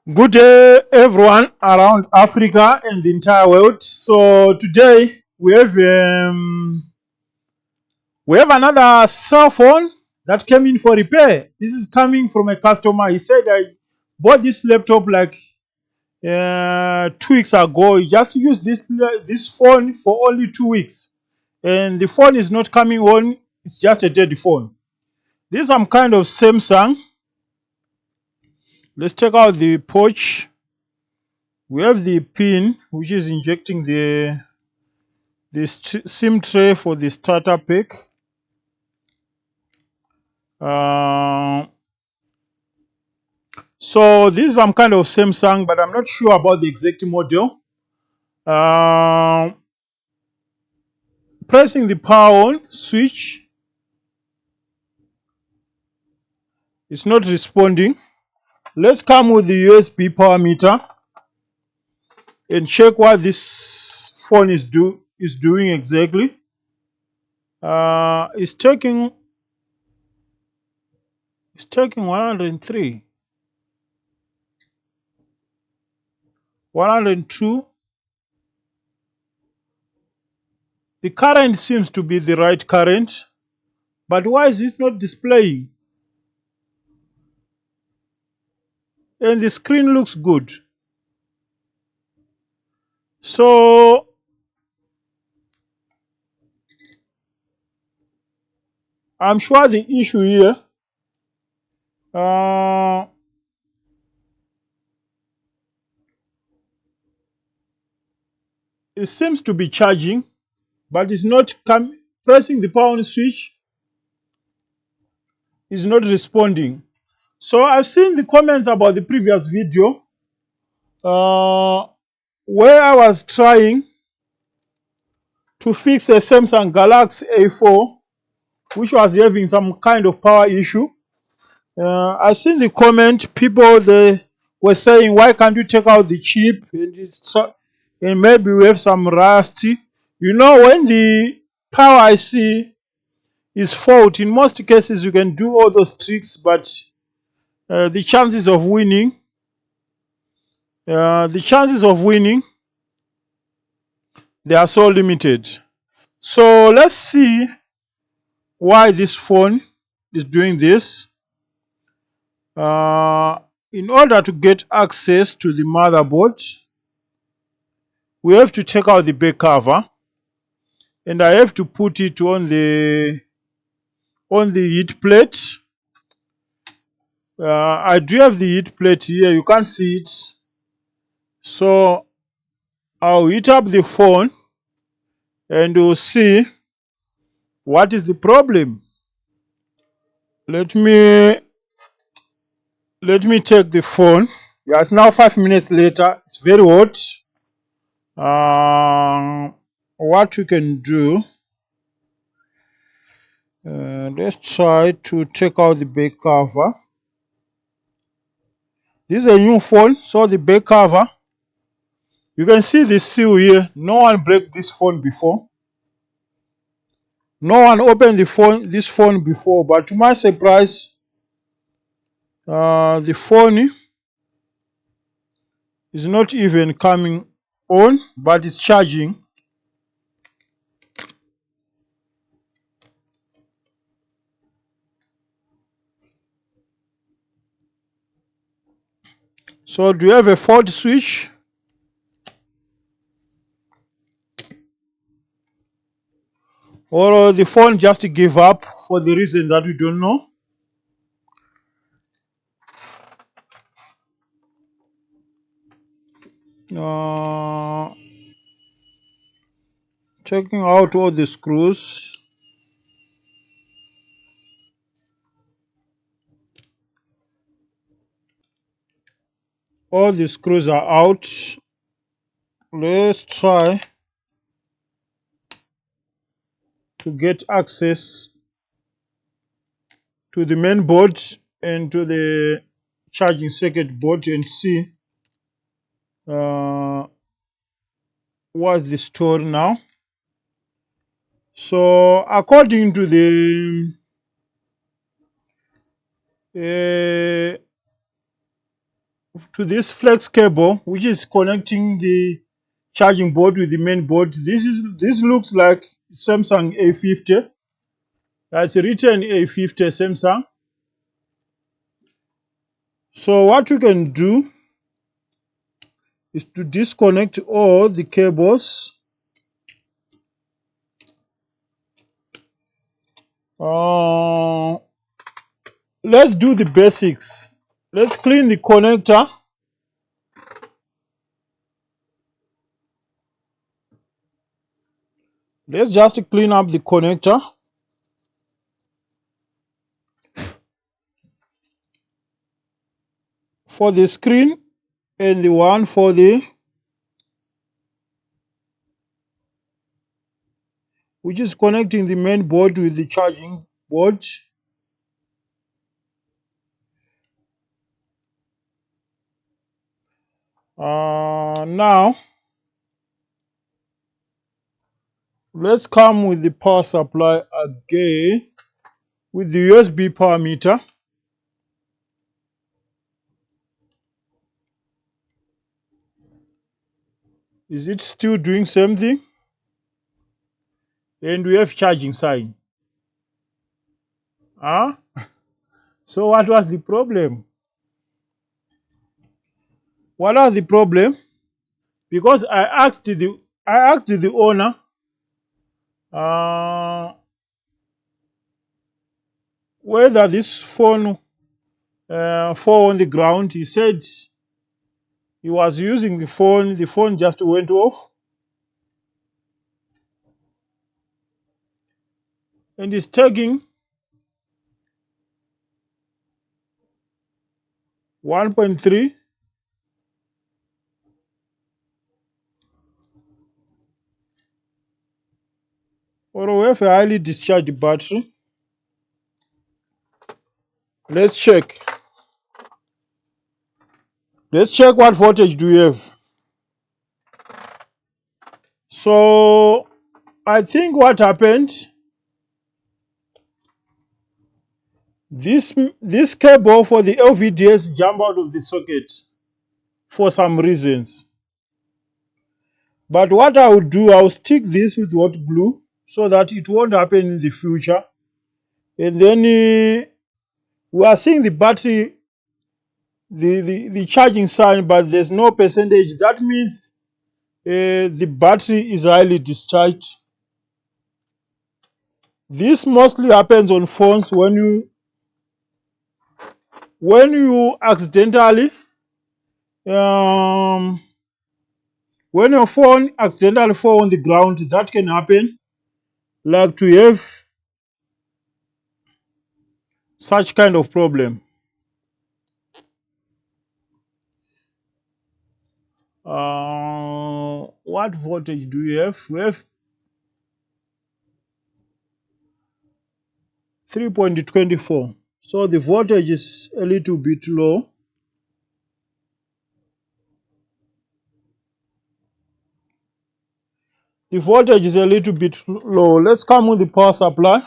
Good day, everyone around Africa and the entire world. So today we have another cell phone that came in for repair. This is coming from a customer. He said I bought this laptop like 2 weeks ago. He just used this phone for only 2 weeks, and the phone is not coming on. It's just a dead phone. This is some kind of Samsung. Let's take out the pouch. We have the pin which is injecting the SIM tray for the starter pack. Uh, so this is some kind of Samsung, but I'm not sure about the exact model. Pressing the power on switch, it's not responding. Let's come with the USB power meter and check what this phone is doing exactly. It's taking 103, 102. The current seems to be the right current, but why is it not displaying? And the screen looks good. So I'm sure the issue here, it seems to be charging, but it's not pressing the power on switch is not responding. So I've seen the comments about the previous video where I was trying to fix a Samsung Galaxy A4 which was having some kind of power issue. I've seen the comment, people they were saying, why can't you take out the chip and maybe we have some rusty. You know, when the power IC is fault, in most cases you can do all those tricks, but the chances of winning, they are so limited. So let's see why this phone is doing this. In order to get access to the motherboard, we have to take out the back cover, and I have to put it on the heat plate. I do have the heat plate here, you can't see it. So I'll heat up the phone and we'll see what is the problem. Let me take the phone. Yeah, it's now 5 minutes later. It's very hot. What we can do, let's try to take out the back cover. This is a new phone, so the back cover, you can see the seal here. No one broke this phone before. No one opened this phone before, but to my surprise, the phone is not even coming on, but it's charging. So do you have a fault switch? Or the phone just gave up for the reason that we don't know? Taking out all the screws. All the screws are out. Let's try to get access to the main board and to the charging circuit board and see what's the story now. So according to the to this flex cable, which is connecting the charging board with the main board. This looks like Samsung A50. That's written A50 Samsung. So what we can do is to disconnect all the cables. Let's do the basics. Let's clean the connector. Let's just clean up the connector for the screen and the one for the, which is connecting the main board with the charging board. Now let's come with the power supply again with the USB power meter. Is it still doing something? And we have charging sign. Huh? So what was the problem? What was the problem? Because I asked the owner whether this phone fall on the ground. He said he was using the phone just went off, and it's taking 1.3 or we have a highly discharged battery. Let's check. Let's check what voltage do we have. So I think what happened, this cable for the LVDS jumped out of the socket for some reasons. But what I would do, I'll stick this with hot glue so that it won't happen in the future. And then we are seeing the battery, the charging sign, but there's no percentage. That means the battery is highly discharged. This mostly happens on phones when accidentally when your phone accidentally fall on the ground. That can happen, like to have such kind of problem. What voltage do we have? We have 3.24. So the voltage is a little bit low. The voltage is a little bit low. Let's come with the power supply.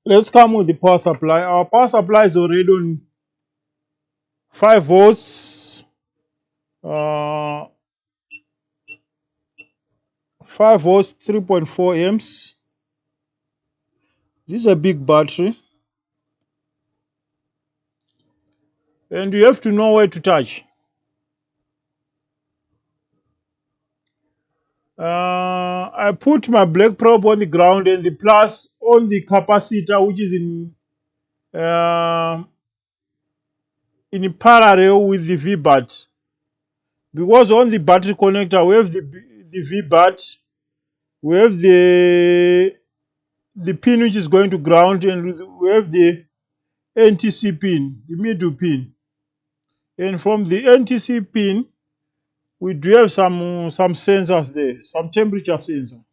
Let's come with the power supply. Our power supply is already on 5 volts. 5 volts, 3.4 amps. This is a big battery. And you have to know where to touch. I put my black probe on the ground and the plus on the capacitor, which is in parallel with the V-bat. Because on the battery connector we have the V-bat, we have the pin which is going to ground, and we have the N.T.C pin, the middle pin. And from the N.T.C pin, we do have some sensors there, some temperature sensor.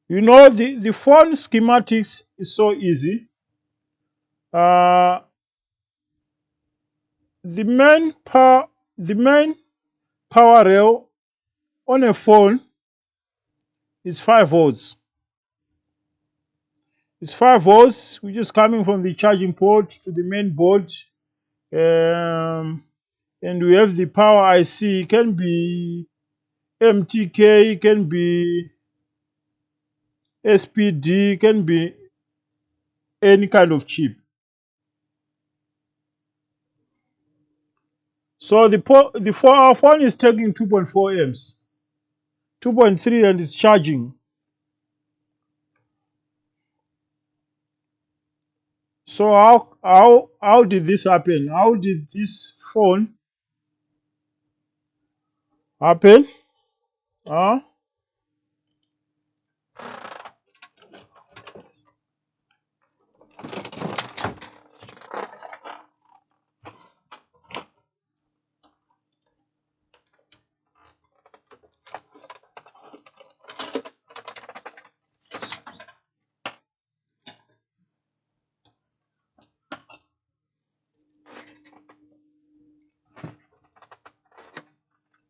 You know, the phone schematics is so easy. The main power rail on a phone is 5 volts. It's 5 volts, which is coming from the charging port to the main board. And we have the power IC. It can be MTK, it can be SPD, it can be any kind of chip. So our phone is taking 2.4 amps, 2.3, and it's charging. So how did this happen? How did this phone happen?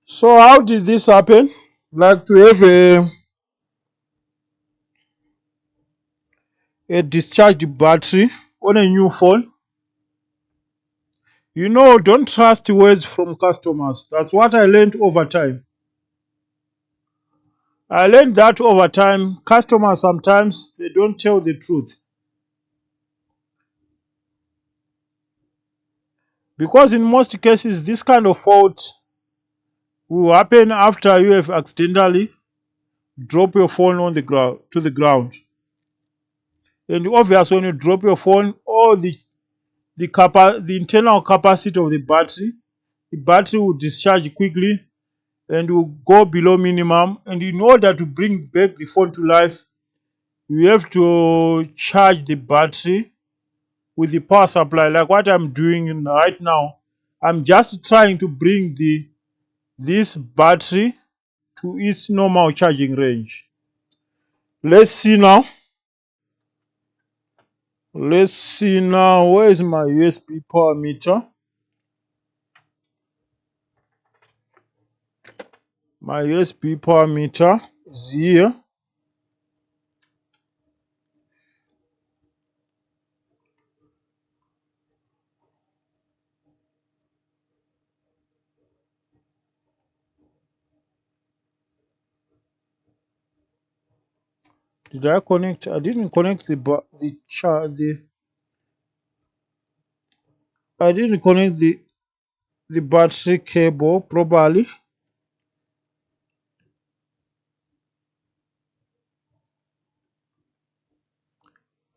So how did this happen? Like to have a discharged battery on a new phone. You know, don't trust words from customers. That's what I learned over time. I learned that over time, customers sometimes they don't tell the truth. Because in most cases, this kind of fault will happen after you have accidentally dropped your phone on the ground to the ground. And obviously, when you drop your phone, all the internal capacity of the battery will discharge quickly and will go below minimum. And in order to bring back the phone to life, you have to charge the battery with the power supply, like what I'm doing right now. I'm just trying to bring this battery to its normal charging range. Let's see now. Let's see now. Where is my USB power meter? My USB power meter is here. Did I connect? I didn't connect I didn't connect the battery cable properly.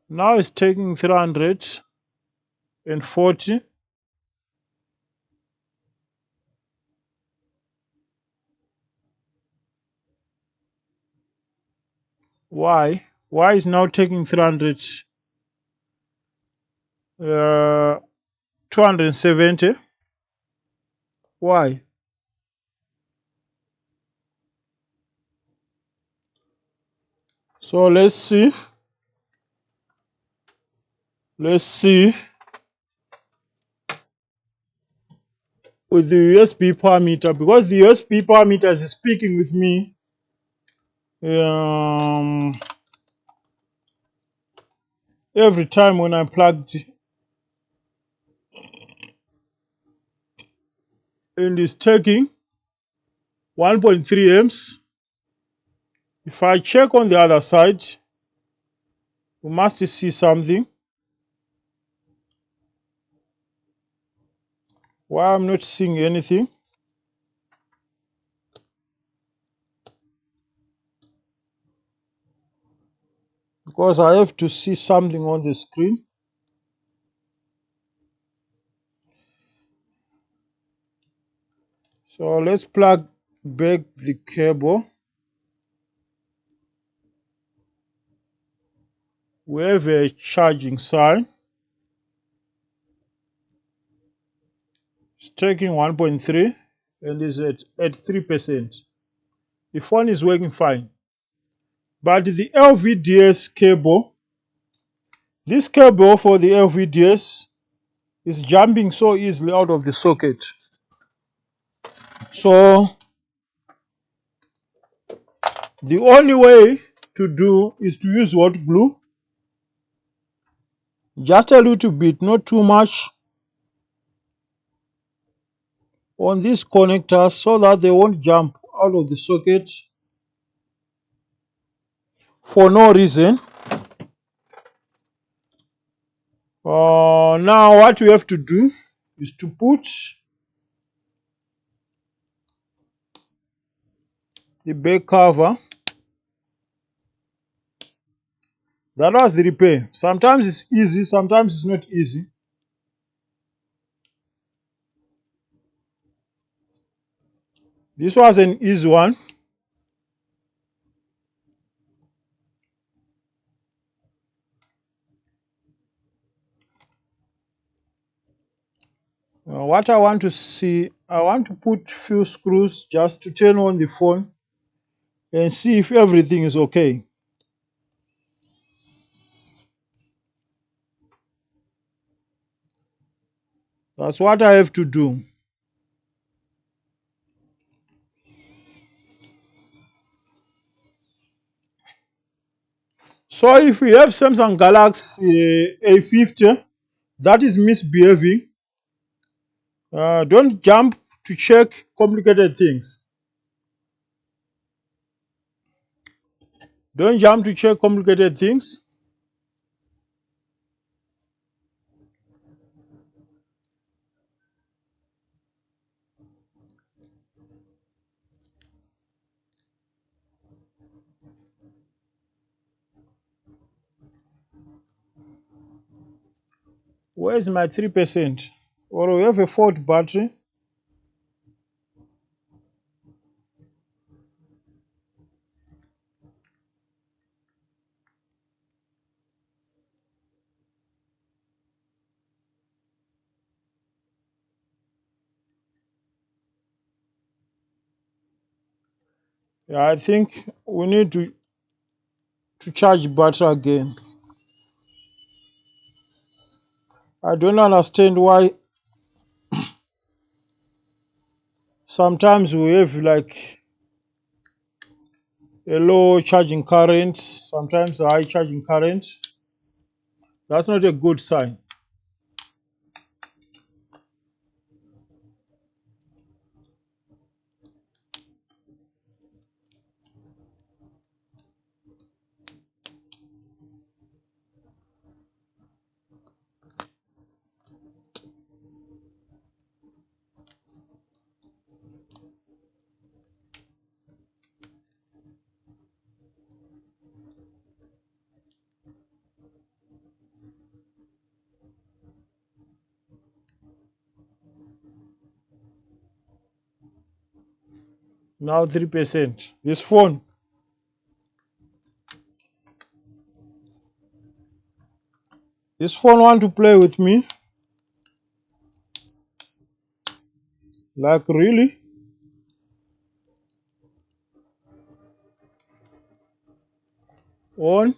Now it's taking 340. Why? Why is now taking 300? 270? Why? So let's see. Let's see with the USB power meter, because the USB power meter is speaking with me. Every time when I plugged, and it's taking 1.3 amps. If I check on the other side, we must see something. Why I'm not seeing anything? Because I have to see something on the screen. So let's plug back the cable. We have a charging sign. It's taking 1.3 and is at 3%. The phone is working fine. But the LVDS cable, this cable for the LVDS is jumping so easily out of the socket. So the only way to do is to use hot glue just a little bit, not too much, on these connectors so that they won't jump out of the socket for no reason. Now what we have to do is to put the back cover. That was the repair. Sometimes it's easy, sometimes it's not easy. This was an easy one. What I want to see, I want to put few screws just to turn on the phone and see if everything is okay. That's what I have to do. So if we have Samsung Galaxy A50 that is misbehaving, don't jump to check complicated things. Don't jump to check complicated things. Where is my 3%? Or we have a fault battery. Yeah, I think we need to charge battery again. I don't understand why sometimes we have like a low charging current, sometimes a high charging current. That's not a good sign. Now 3%. This phone want to play with me. Like really? On.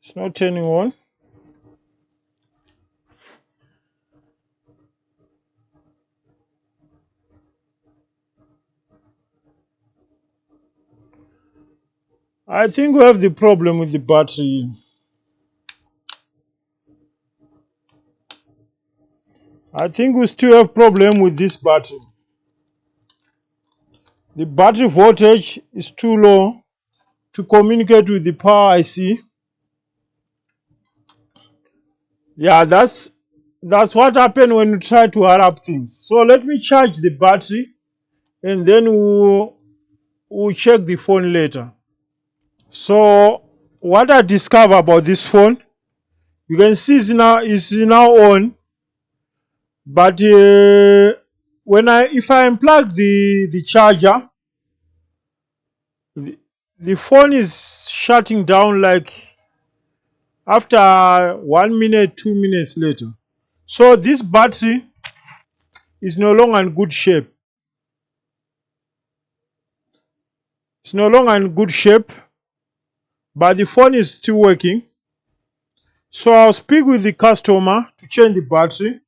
It's not turning on. I think we have the problem with the battery. I think we still have problem with this battery. The battery voltage is too low to communicate with the power IC. Yeah, that's what happened when you try to hurry up things. So let me charge the battery and then we'll check the phone later. So what I discovered about this phone, you can see it's now on, but when if I unplug the charger, the, the phone is shutting down like after 1 minute, 2 minutes later. So this battery is no longer in good shape. It's no longer in good shape, but the phone is still working. So I'll speak with the customer to change the battery.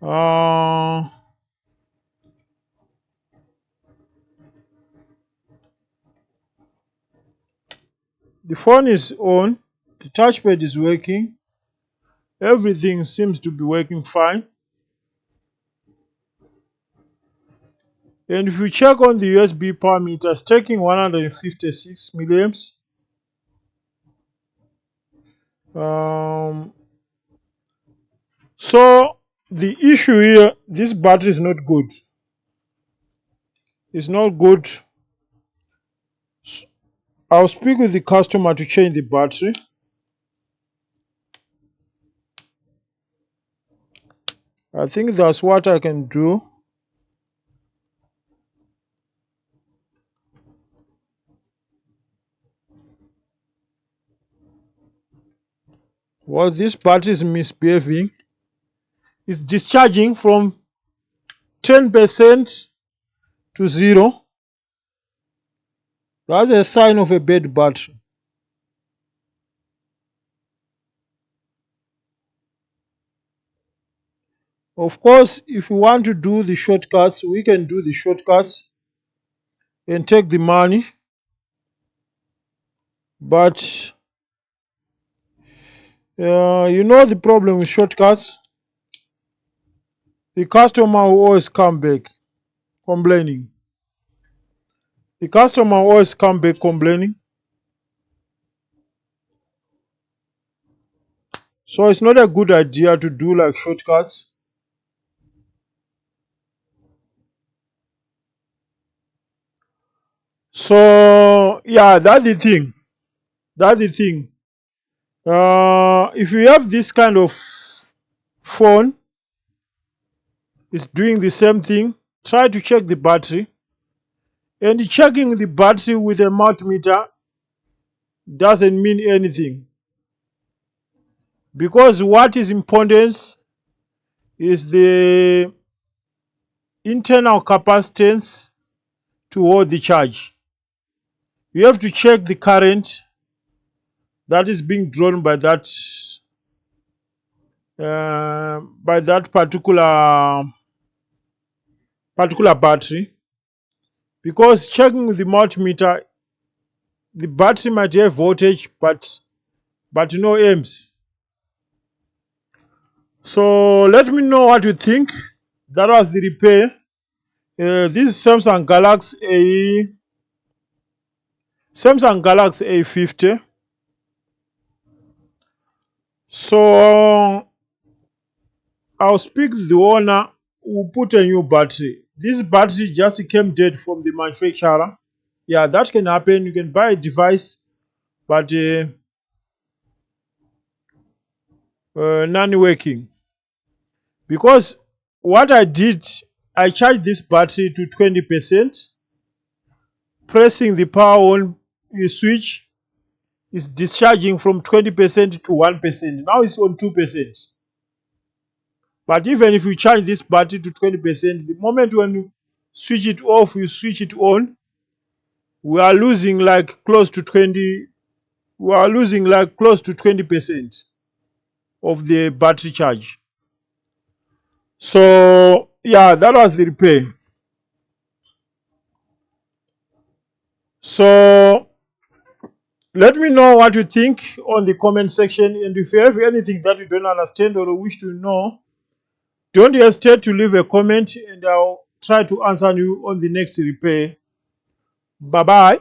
Uh, the phone is on, the touchpad is working, everything seems to be working fine. And if you check on the USB power meter, it's taking 156 milliamps. So the issue here, this battery is not good. It's not good. I'll speak with the customer to change the battery. I think that's what I can do. Well, this battery is misbehaving. It's discharging from 10% to 0. That's a sign of a bad battery. Of course, if we want to do the shortcuts, we can do the shortcuts and take the money. But you know the problem with shortcuts? The customer will always come back complaining. The customer will always come back complaining. So it's not a good idea to do like shortcuts. So yeah, that's the thing. That's the thing. If you have this kind of phone, it's doing the same thing. Try to check the battery. And checking the battery with a multimeter doesn't mean anything. Because what is important is the internal capacitance to hold the charge. You have to check the current that is being drawn by that particular battery, because checking with the multimeter, the battery might have voltage but no amps. So let me know what you think. That was the repair. This is Samsung Galaxy A50. So I'll speak to the owner. We'll put a new battery. This battery just came dead from the manufacturer. Yeah, that can happen. You can buy a device, but non-working. Because what I did, I charged this battery to 20%, pressing the power on switch is discharging from 20% to 1%. Now it's on 2%. But even if you charge this battery to 20%, the moment when you switch it off, you switch it on, we are losing like close to 20% of the battery charge. So yeah, that was the repair. So let me know what you think on the comment section, and if you have anything that you don't understand or wish to know, don't hesitate to leave a comment and I'll try to answer you on the next repair. Bye bye.